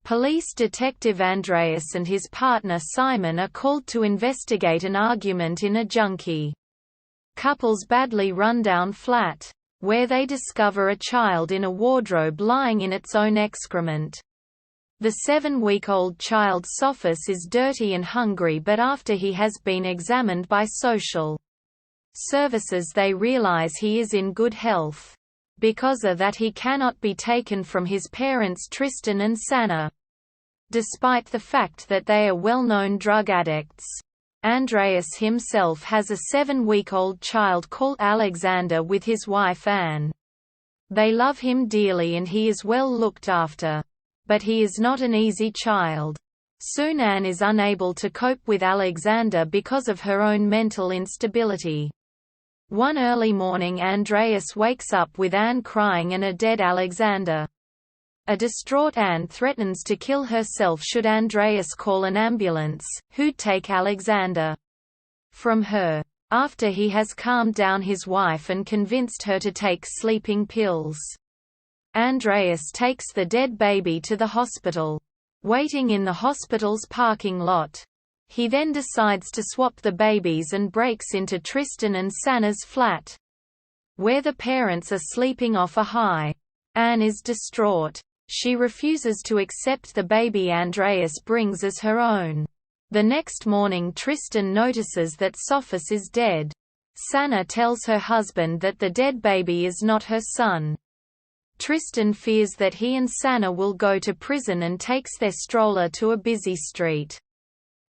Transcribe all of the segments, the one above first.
Police detective Andreas and his partner Simon are called to investigate an argument in a junkie couple's badly run-down flat, where they discover a child in a wardrobe lying in its own excrement. The 7-week-old child Sophus is dirty and hungry, but after he has been examined by social services they realize he is in good health. Because of that he cannot be taken from his parents Tristan and Sanna. Despite the fact that they are well-known drug addicts. Andreas himself has a 7-week-old child called Alexander with his wife Anne. They love him dearly and he is well looked after. But he is not an easy child. Soon Anne is unable to cope with Alexander because of her own mental instability. One early morning Andreas wakes up with Anne crying and a dead Alexander. A distraught Anne threatens to kill herself should Andreas call an ambulance, who'd take Alexander from her. After he has calmed down his wife and convinced her to take sleeping pills, Andreas takes the dead baby to the hospital. Waiting in the hospital's parking lot, he then decides to swap the babies and breaks into Tristan and Sanna's flat, where the parents are sleeping off a high. Anne is distraught. She refuses to accept the baby Andreas brings as her own. The next morning Tristan notices that Sophus is dead. Sanna tells her husband that the dead baby is not her son. Tristan fears that he and Sanna will go to prison and takes their stroller to a busy street,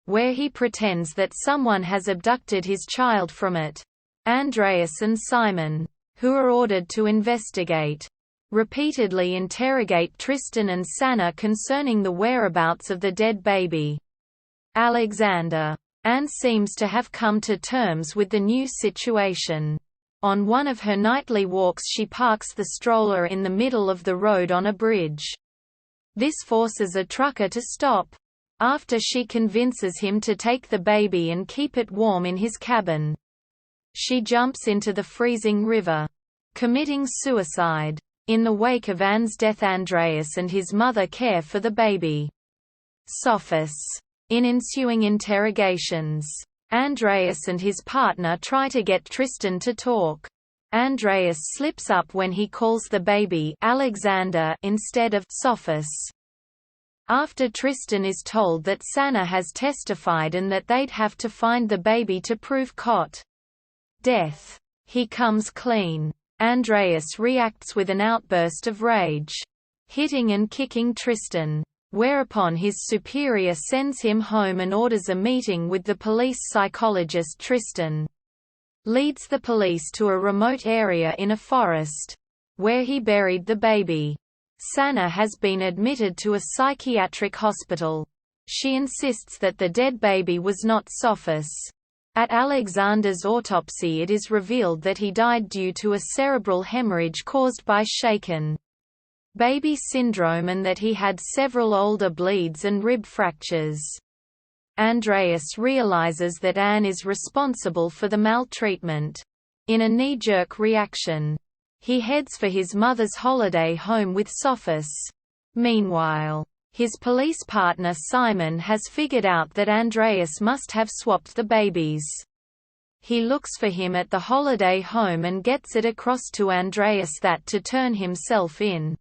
where he pretends that someone has abducted his child from it. Andreas and Simon, who are ordered to investigate, repeatedly interrogate Tristan and Sanna concerning the whereabouts of the dead baby, Alexander. Anne seems to have come to terms with the new situation. On one of her nightly walks she parks the stroller in the middle of the road on a bridge. This forces a trucker to stop. After she convinces him to take the baby and keep it warm in his cabin, she jumps into the freezing river, committing suicide. In the wake of Anne's death Andreas and his mother care for the baby Sophus. In ensuing interrogations, Andreas and his partner try to get Tristan to talk. Andreas slips up when he calls the baby Alexander instead of Sophus. After Tristan is told that Sanna has testified and that they'd have to find the baby to prove cot death, he comes clean. Andreas reacts with an outburst of rage, hitting and kicking Tristan, whereupon his superior sends him home and orders a meeting with the police psychologist. Tristan leads the police to a remote area in a forest, where he buried the baby. Sanna has been admitted to a psychiatric hospital. She insists that the dead baby was not Sophus. At Alexander's autopsy it is revealed that he died due to a cerebral hemorrhage caused by shaken baby syndrome and that he had several older bleeds and rib fractures. Andreas realizes that Anne is responsible for the maltreatment. In a knee-jerk reaction, he heads for his mother's holiday home with Sophus. Meanwhile, his police partner Simon has figured out that Andreas must have swapped the babies. He looks for him at the holiday home and gets it across to Andreas that to turn himself in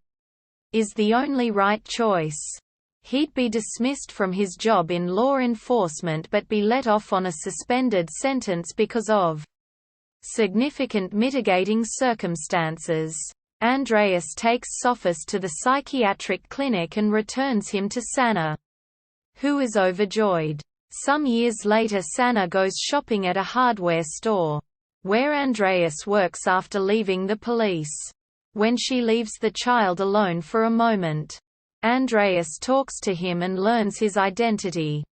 is the only right choice. He'd be dismissed from his job in law enforcement but be let off on a suspended sentence because of significant mitigating circumstances. Andreas takes Sophus to the psychiatric clinic and returns him to Sanna, who is overjoyed. Some years later Sanna goes shopping at a hardware store, where Andreas works after leaving the police. When she leaves the child alone for a moment, Andreas talks to him and learns his identity.